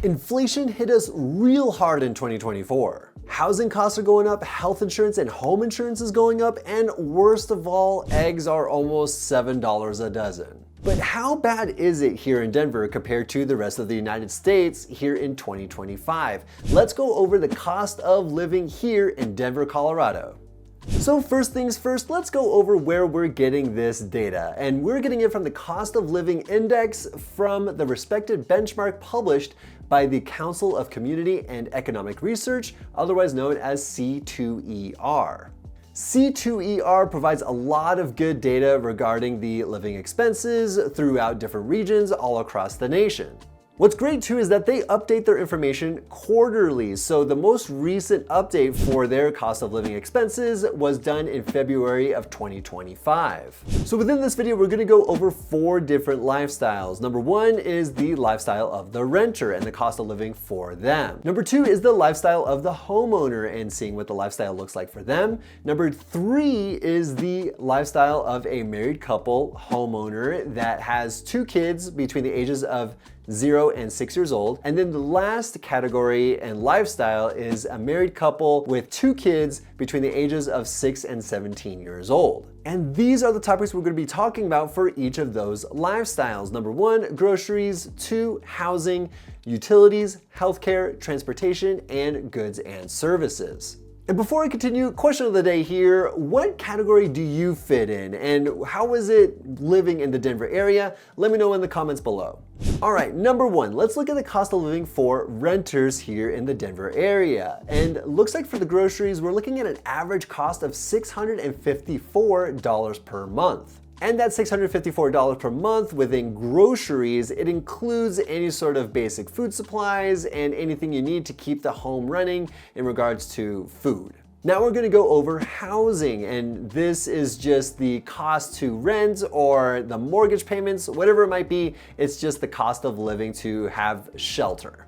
Inflation hit us real hard in 2024. Housing costs are going up, health insurance and home insurance is going up, and worst of all, eggs are almost $7 a dozen. But how bad is it here in Denver compared to the rest of the United States here in 2025? Let's go over the cost of living here in Denver, Colorado. So first things first, let's go over where we're getting this data. And we're getting it from the Cost of Living Index from the respected benchmark published by the Council of Community and Economic Research, otherwise known as C2ER. C2ER provides a lot of good data regarding the living expenses throughout different regions all across the nation. What's great too is that they update their information quarterly. So the most recent update for their cost of living expenses was done in February of 2025. So within this video, we're gonna go over 4 different lifestyles. Number 1 is the lifestyle of the renter and the cost of living for them. Number 2 is the lifestyle of the homeowner and seeing what the lifestyle looks like for them. Number 3 is the lifestyle of a married couple homeowner that has 2 kids between the ages of 0 and 6 years old. And then the last category and lifestyle is a married couple with 2 kids between the ages of 6 and 17 years old. And these are the topics we're going to be talking about for each of those lifestyles. Number 1, groceries. 2, housing, utilities, healthcare, transportation, and goods and services. And before I continue, question of the day here, what category do you fit in and how is it living in the Denver area? Let me know in the comments below. All right, number 1, let's look at the cost of living for renters here in the Denver area. And looks like for the groceries, we're looking at an average cost of $654 per month. And that $654 per month within groceries, it includes any sort of basic food supplies and anything you need to keep the home running in regards to food. Now we're gonna go over housing, and this is just the cost to rent or the mortgage payments, whatever it might be, it's just the cost of living to have shelter.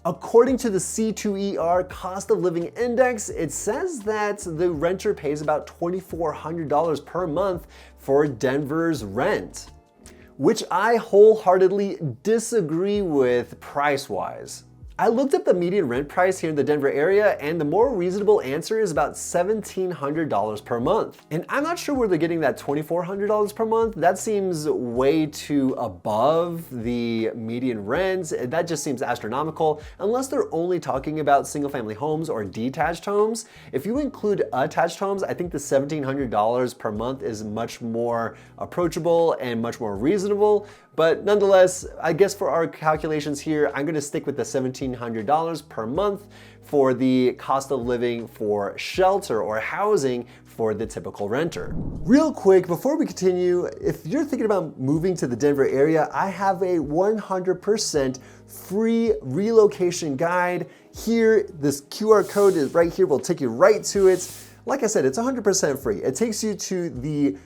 According to the C2ER Cost of Living Index, it says that the renter pays about $2,400 per month for Denver's rent, which I wholeheartedly disagree with price-wise. I looked up the median rent price here in the Denver area, and the more reasonable answer is about $1,700 per month. And I'm not sure where they're getting that $2,400 per month. That seems way too above the median rent. That just seems astronomical, unless they're only talking about single family homes or detached homes. If you include attached homes, I think the $1,700 per month is much more approachable and much more reasonable. But nonetheless, I guess for our calculations here, I'm gonna stick with the $1,700 per month for the cost of living for shelter or housing for the typical renter. Real quick, before we continue, if you're thinking about moving to the Denver area, I have a 100% free relocation guide. Here, this QR code is right here, will take you right to it. Like I said, it's 100% free. It takes you to the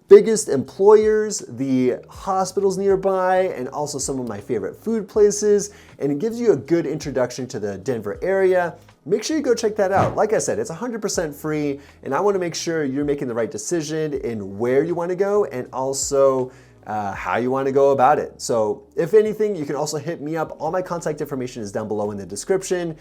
biggest employers, the hospitals nearby, and also some of my favorite food places, and it gives you a good introduction to the Denver area. Make sure you go check that out. Like I said, it's 100% free, and I want to make sure you're making the right decision in where you want to go and also how you want to go about it. So if anything, you can also hit me up. All my contact information is down below in the description.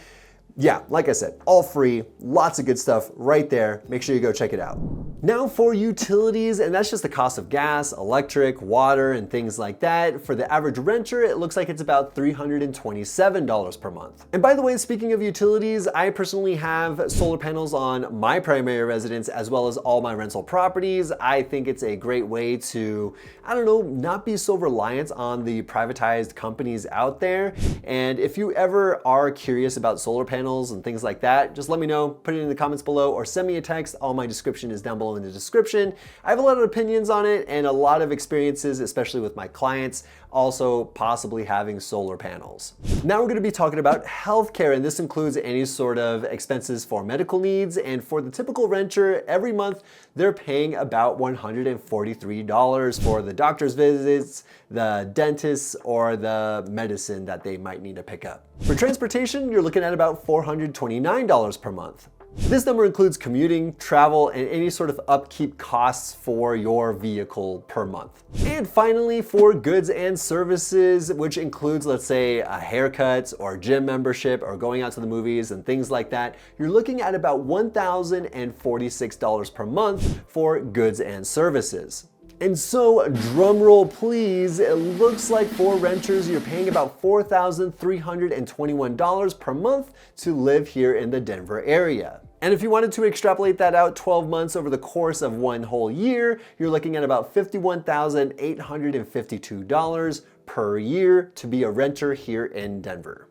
Yeah, like I said, all free, lots of good stuff right there. Make sure you go check it out. Now for utilities, and that's just the cost of gas, electric, water, and things like that. For the average renter, it looks like it's about $327 per month. And by the way, speaking of utilities, I personally have solar panels on my primary residence as well as all my rental properties. I think it's a great way to, I don't know, not be so reliant on the privatized companies out there. And if you ever are curious about solar panels and things like that, just let me know, put it in the comments below or send me a text. All my description is down below in the description. I have a lot of opinions on it and a lot of experiences, especially with my clients, also possibly having solar panels. Now we're going to be talking about healthcare, and this includes any sort of expenses for medical needs. And for the typical renter, every month they're paying about $143 for the doctor's visits, the dentist, or the medicine that they might need to pick up. For transportation, you're looking at about $429 per month. This number includes commuting, travel, and any sort of upkeep costs for your vehicle per month. And finally, for goods and services, which includes, let's say, a haircut or gym membership or going out to the movies and things like that, you're looking at about $1,046 per month for goods and services. And so, drum roll please, it looks like for renters you're paying about $4,321 per month to live here in the Denver area. And if you wanted to extrapolate that out 12 months over the course of one whole year, you're looking at about $51,852 per year to be a renter here in Denver.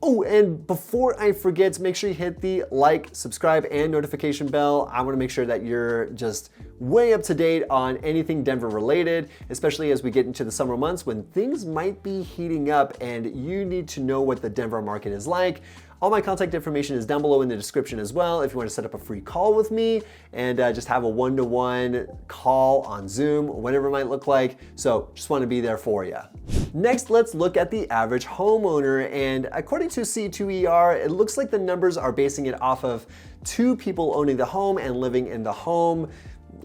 Oh, and before I forget, make sure you hit the like, subscribe, and notification bell. I want to make sure that you're just way up to date on anything Denver related, especially as we get into the summer months when things might be heating up and you need to know what the Denver market is like. All my contact information is down below in the description as well if you want to set up a free call with me and just have a one-to-one call on Zoom, whatever it might look like. So just want to be there for you. Next, let's look at the average homeowner. And according to C2ER, it looks like the numbers are basing it off of 2 people owning the home and living in the home,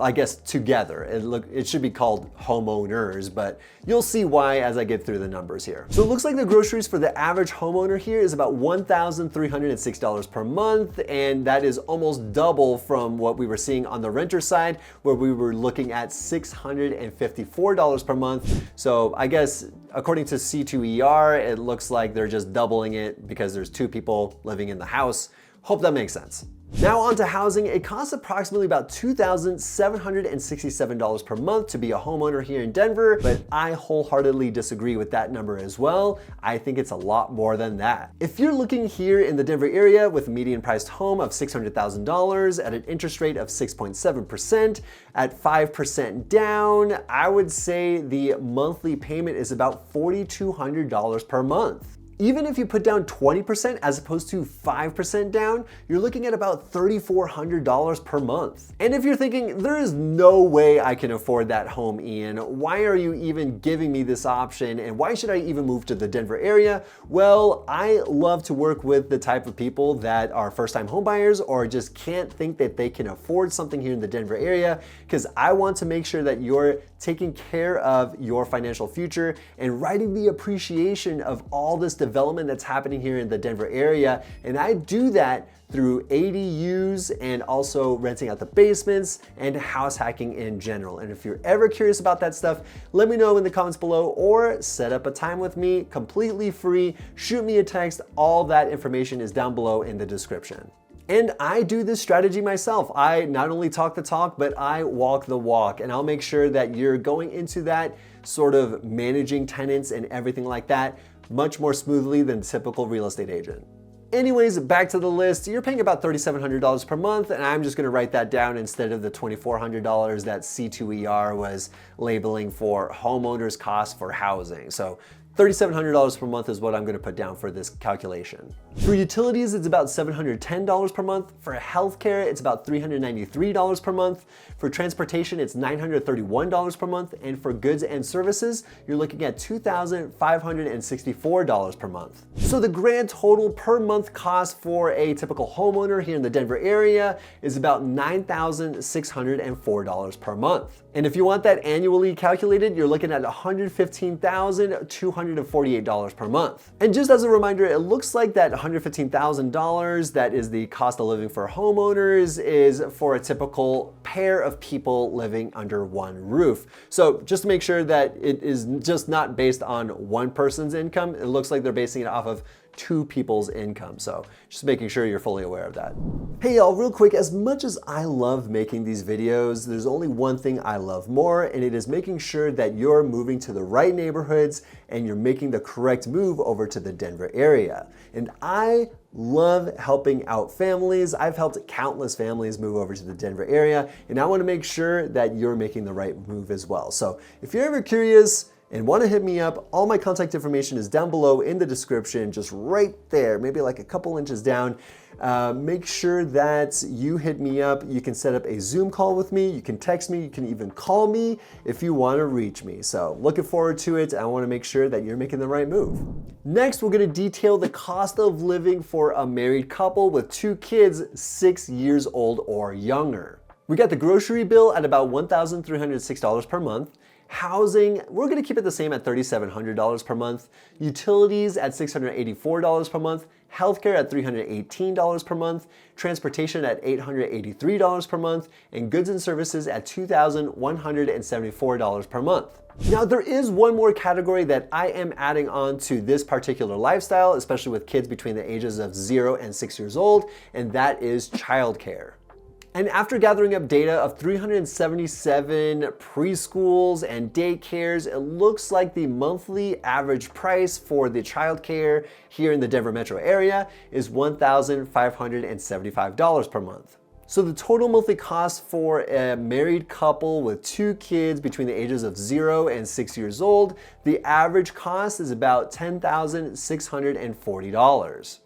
I guess, together. It should be called homeowners, but you'll see why as I get through the numbers here. So it looks like the groceries for the average homeowner here is about $1,306 per month, and that is almost double from what we were seeing on the renter side, where we were looking at $654 per month. So I guess according to C2ER, it looks like they're just doubling it because there's 2 people living in the house. Hope that makes sense. Now on to housing. It costs approximately about $2,767 per month to be a homeowner here in Denver, but I wholeheartedly disagree with that number as well. I think it's a lot more than that. If you're looking here in the Denver area with a median priced home of $600,000 at an interest rate of 6.7%, at 5% down, I would say the monthly payment is about $4,200 per month. Even if you put down 20% as opposed to 5% down, you're looking at about $3,400 per month. And if you're thinking, there is no way I can afford that home, Ian, why are you even giving me this option and why should I even move to the Denver area? Well, I love to work with the type of people that are first-time homebuyers or just can't think that they can afford something here in the Denver area, because I want to make sure that you're taking care of your financial future and riding the appreciation of all this development that's happening here in the Denver area. And I do that through ADUs and also renting out the basements and house hacking in general. And if you're ever curious about that stuff, let me know in the comments below or set up a time with me completely free. Shoot me a text. All that information is down below in the description. And I do this strategy myself. I not only talk the talk, but I walk the walk. And I'll make sure that you're going into that sort of managing tenants and everything like that much more smoothly than a typical real estate agent. Anyways, back to the list. You're paying about $3,700 per month, and I'm just gonna write that down instead of the $2,400 that C2ER was labeling for homeowners' costs for housing. So $3,700 per month is what I'm gonna put down for this calculation. For utilities, it's about $710 per month. For healthcare, it's about $393 per month. For transportation, it's $931 per month. And for goods and services, you're looking at $2,564 per month. So the grand total per month cost for a typical homeowner here in the Denver area is about $9,604 per month. And if you want that annually calculated, you're looking at $115,248 per month. And just as a reminder, it looks like that $115,000 that is the cost of living for homeowners is for a typical pair of people living under one roof. So just to make sure that it is just not based on one person's income, it looks like they're basing it off of 2 people's income. So just making sure you're fully aware of that. Hey y'all, real quick, as much as I love making these videos, there's only one thing I love more, and it is making sure that you're moving to the right neighborhoods and you're making the correct move over to the Denver area. And I love helping out families. I've helped countless families move over to the Denver area, and I want to make sure that you're making the right move as well. So if you're ever curious and want to hit me up, all my contact information is down below in the description, just right there, maybe like a couple inches down. Make sure that you hit me up. You can set up a Zoom call with me. You can text me. You can even call me if you want to reach me. So looking forward to it. I want to make sure that you're making the right move. Next, we're going to detail the cost of living for a married couple with 2 kids 6 years old or younger. We got the grocery bill at about $1,306 per month. Housing, we're going to keep it the same at $3,700 per month. Utilities at $684 per month. Healthcare at $318 per month. Transportation at $883 per month. And goods and services at $2,174 per month. Now, there is one more category that I am adding on to this particular lifestyle, especially with kids between the ages of 0 and 6 years old, and that is childcare. And after gathering up data of 377 preschools and daycares, it looks like the monthly average price for the childcare here in the Denver metro area is $1,575 per month. So the total monthly cost for a married couple with 2 kids between the ages of 0 and 6 years old, the average cost is about $10,640.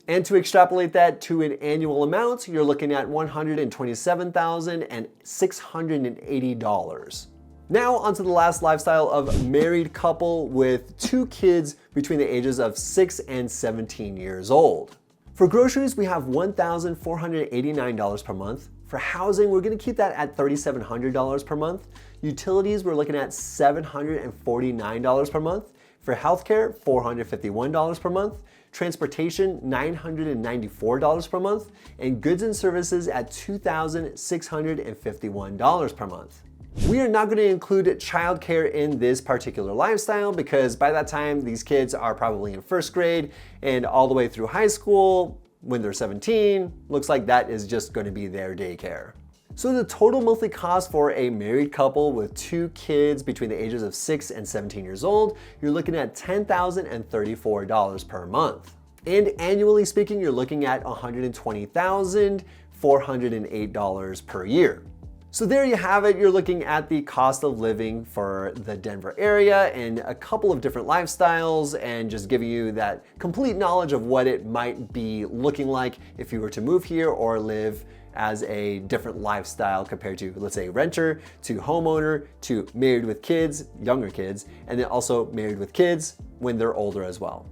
And to extrapolate that to an annual amount, you're looking at $127,680. Now onto the last lifestyle of married couple with 2 kids between the ages of 6 and 17 years old. For groceries, we have $1,489 per month. For housing, we're going to keep that at $3,700 per month. Utilities, we're looking at $749 per month. For healthcare, $451 per month. Transportation, $994 per month, and goods and services at $2,651 per month. We are not going to include childcare in this particular lifestyle because by that time, these kids are probably in 1st grade and all the way through high school. When they're 17, looks like that is just going to be their daycare. So the total monthly cost for a married couple with 2 kids between the ages of 6 and 17 years old, you're looking at $10,034 per month. And annually speaking, you're looking at $120,408 per year. So there you have it. You're looking at the cost of living for the Denver area and a couple of different lifestyles and just giving you that complete knowledge of what it might be looking like if you were to move here or live as a different lifestyle compared to, let's say, renter, to homeowner, to married with kids, younger kids, and then also married with kids when they're older as well.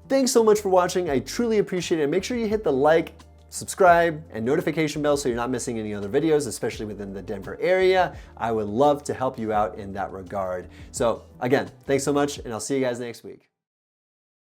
Thanks so much for watching. I truly appreciate it. Make sure you hit the like, subscribe, and notification bell so you're not missing any other videos, especially within the Denver area. I would love to help you out in that regard. So again, thanks so much, and I'll see you guys next week.